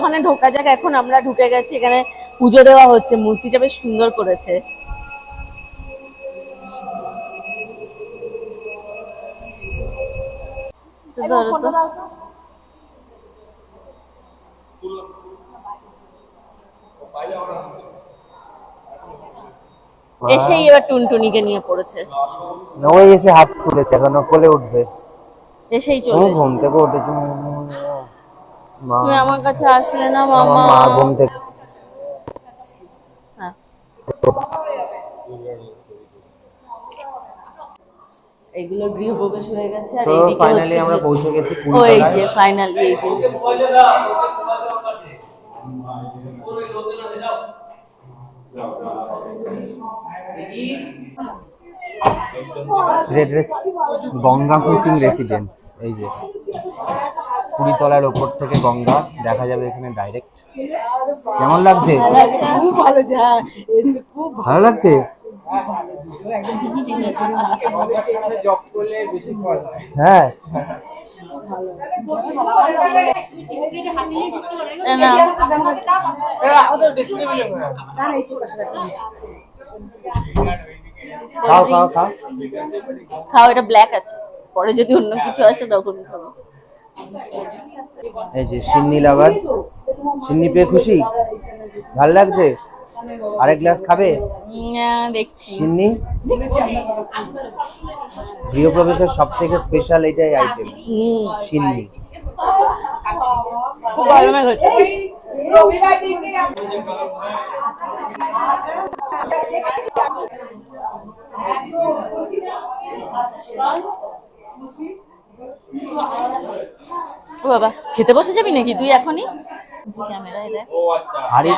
ওখানে ঢোকা যাক। এখন আমরা ঢুকে গেছি, এখানে পুজো দেওয়া হচ্ছে, মূর্তিটা বেশ সুন্দর করেছে। এসেই এবার টুনটুনিকে নিয়ে পড়েছে। ওই এসে হাত তুলেছে, এখন কোলে উঠবে। এসেই চলে ঘুম থেকে উঠেছে। তুমি আমার কাছে আসলে না মামা। মা ঘুম থেকে এইগুলো গৃহপ্রবেশ হয়ে গেছে আর তো এইদিকে ফাইনালি হচ্ছে আমরা পৌঁছে গেছি ওই যে ফাইনালি এই যে গঙ্গা ফিশিং রেসিডেন্স। এই যে কুড়িতলার ওপর থেকে গঙ্গা দেখা যাবে এখানে ডাইরেক্ট। কেমন লাগছে? খুব ভালো, ভালো লাগছে। হ্যাঁ খাও খাও খাও খাও, এটা ব্ল্যাক আছে, পরে যদি অন্য কিছু আসে তখন খাবো। এই যে সিন্নি লাভার, সিন্নি পেয়ে খুশি? ভাল লাগছে? আরেক গ্লাস খাবে? দেখছি সিন্নি গৃহপ্রবেশের সব থেকে স্পেশাল এটাই আইটেম, সিন্নি। খুব ভালো লাগছে। ও বাবা, খেতে বসে যাবি নাকি তুই এখনই? ক্যামেরায় দেখ। আরে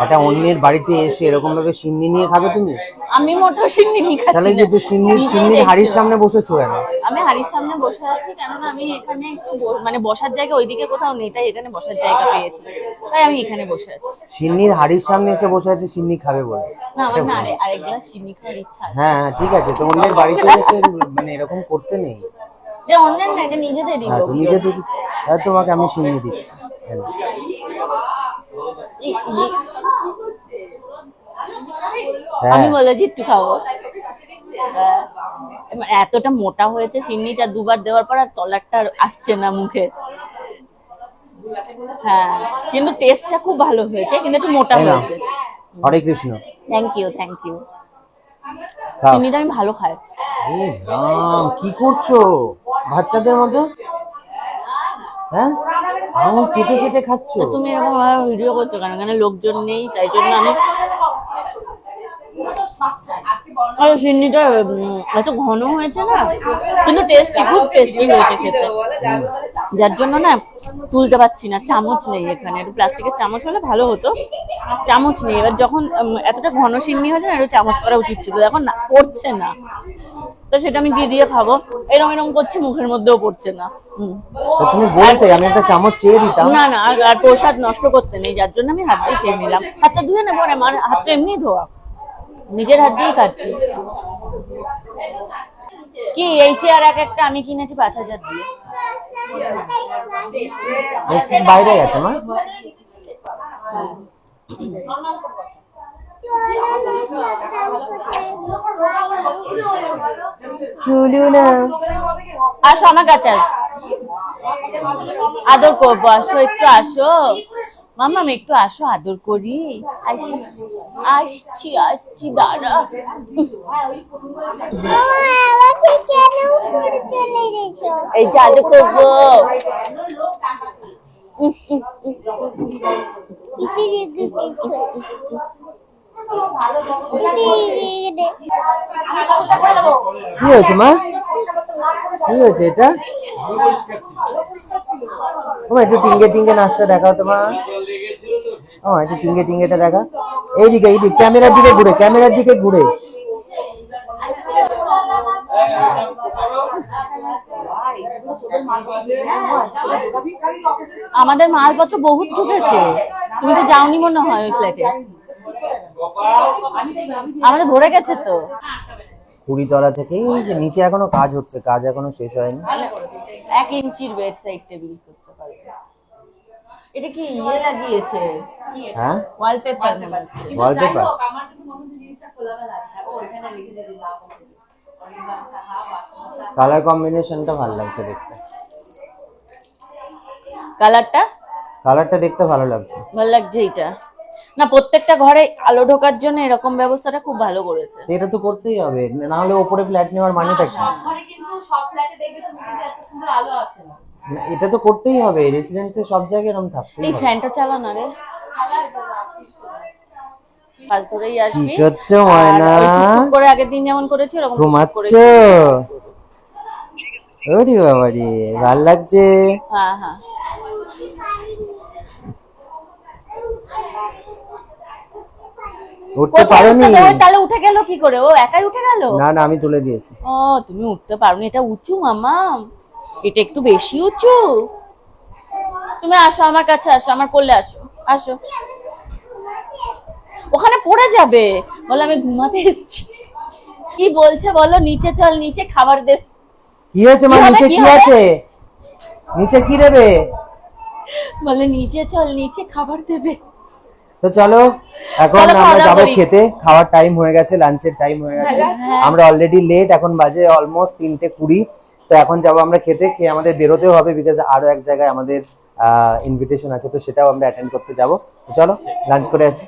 এটা অন্যের বাড়িতে এসে এরকম ভাবে সিন্নি নিয়ে খাবে তুমি? আমি মোটেও সিন্নি নিয়ে খাচ্ছি না। তাহলে কিন্তু সিন্নির হাড়ির সামনে বসেছো কেন? আমি হাড়ির সামনে বসে আছি কেননা আমি এখানে একটু মানে বসার জায়গা ওইদিকে কোথাও নেই, তাই এখানে বসার জায়গা পেয়েছি, তাই আমি এখানে বসে আছি। সিন্নির হাড়ির সামনে এসে বসে আছে সিন্নি খাবে বলে? না, আমার না আরেক গ্লাস সিন্নি খাওয়ার ইচ্ছা আছে। হ্যাঁ ঠিক আছে, তো অন্যের বাড়িতে এসে মানে এরকম করতে নেই। যে অন্যের না, এটা নিজেদেরই। হ্যাঁ তো নিজেদের, তাহলে তোমাকে আমি সিন্নি দিচ্ছি। আমি বলেছি একটু খাবো। এতটা মোটা হয়েছে সিন্নিটা, দুবার দেওয়ার পর আর তলারটা আসছে না মুখে। হ্যাঁ, কিন্তু টেস্টটা খুব ভালো হয়েছে, কিন্তু একটু মোটা হয়েছে। Hare Krishna. Thank you, thank you. সিন্নিটা আমি ভালো খাই। কি করছো বাচ্চাদের মতো? হ্যাঁ আঙুল চেটে চেটে খাচ্ছো। তুমি এরকম ভিডিও করছো কেন? কেন লোকজন নেই তাই জন্য আমি। আর সিন্নিটা এত ঘন হয়েছে না, কিন্তু টেস্টি, খুব টেস্টি হয়েছে খেতে, যার জন্য না তুলতে পারছি না। চামচ নেই এখানে, একটু প্লাস্টিকের চামচ হলে ভালো হতো, চামচ নেই। এবার যখন এতটা ঘন সিন্নি হয়েছে না, একটু চামচ করা উচিত ছিল, এখন না পড়ছে না, তো সেটা আমি কি দিয়ে খাবো? এরকম এরকম করছি, মুখের মধ্যেও পড়ছে না। তুমি বলতে আমি একটা চামচ চেয়ে দিতাম। না না, আর প্রসাদ নষ্ট করতে নেই, যার জন্য আমি হাত দিয়ে খেয়ে নিলাম। হাতটা ধুয়ে নেবো না, আমার হাতটা এমনি ধোয়া, নিজের হাত দিয়েই খাচ্ছি। কি এই চেয়ার এক একটা আমি কিনেছি 5,000 দিয়ে। বাইরে গেছে মা। চলো না, আসো আমার কাছে, আদর করবো, আসো একটু, আসো মামা, আমি একটু আসো, আদর করি। আসছি আসছি, দাঁড়া। এইটা আদর করবো। কি হয়েছে মা? কি হয়েছে এটা? একটু টিঙ্গে টিঙ্গে নাচটা দেখাও তো মা। একটু টিঙ্গে টিঙ্গেটা দেখা। এইদিকে এইদিকে, ক্যামেরার দিকে ঘুরে, ক্যামেরার দিকে ঘুরে। আমাদের মালপত্র বহুত ঢুকেছে, তুমি তো যাওনি মনে হয় ওই ফ্ল্যাটে। আমাদের ভরে গেছে তো। কুড়িতলা থেকে এই যে নিচে এখনো কাজ হচ্ছে, কাজ এখনো শেষ হয়নি। 1 ইঞ্চির বেড সাইড টেবিল করতে এটা কি ইয়ে লাগিয়েছে, হ্যাঁ ওয়ালপেপার ওয়ালপেপার। কালার কম্বিনেশনটা ভালো লাগছে দেখতে, কালারটা দেখতে ভালো লাগছে। ভালো লাগছে এইটা। না, প্রত্যেকটা ঘরে আলো ঢোকার জন্য এরকম ব্যবস্থাটা খুব ভালো করেছে। এটা তো করতেই হবে, না হলে ওপরে ফ্ল্যাট নেওয়ার মানেটা কি? না, এটা তো করতেই হবে, রেসিডেন্সে সব জায়গায় এরকম থাকতেই এই হবে। ফ্যানটা চালা না রে, কাল তোরেই কি আসবি। করছো আর ময়না? ওই টুকটুক করে আগের দিন যেমন করেছি ওরকম টুকটুক করে। ঘুমাচ্ছো? ওরে বাবা রে, ভাল লাগছে। হ্যাঁ হ্যাঁ, উঠতে কোথায় পারোনি? উঠতে দেবে? তাহলে উঠে গেল কি করে? ও একাই উঠে গেল? না না, আমি তুলে দিয়েছি। ও, তুমি উঠতে পারোনি, এটা উঁচু মামা, এটা একটু বেশি উঁচু। তুমি আসো আমার কাছে, আসো আমার কোলে, আসো আসো। ওখানে পড়ে যাবে, বলো আমি ঘুমাতে এসেছি। কি বলছে বলো? নিচে চল, নিচে খাবার দে। কি হয়েছে মা? কি হবে, নিচে কি কি হবে? আছে? নিচে কি দেবে? বলে নিচে চল, নিচে খাবার দেবে। তো চলো এখন চলো, খাওয়া আমরা দাওয়া যাবো করি। খেতে, খাওয়ার টাইম হয়ে গেছে, লাঞ্চের টাইম হয়ে গেছে। হ্যাঁ। আমরা অলরেডি লেট, এখন বাজে অলমোস্ট 3:20। তো এখন যাবো আমরা খেতে, খেয়ে আমাদের বেরোতেও হবে, বিকজ আরো এক জায়গায় আমাদের ইনভিটেশন আছে, তো সেটাও আমরা অ্যাটেন্ড করতে যাবো। তো চলো লাঞ্চ করে আসি।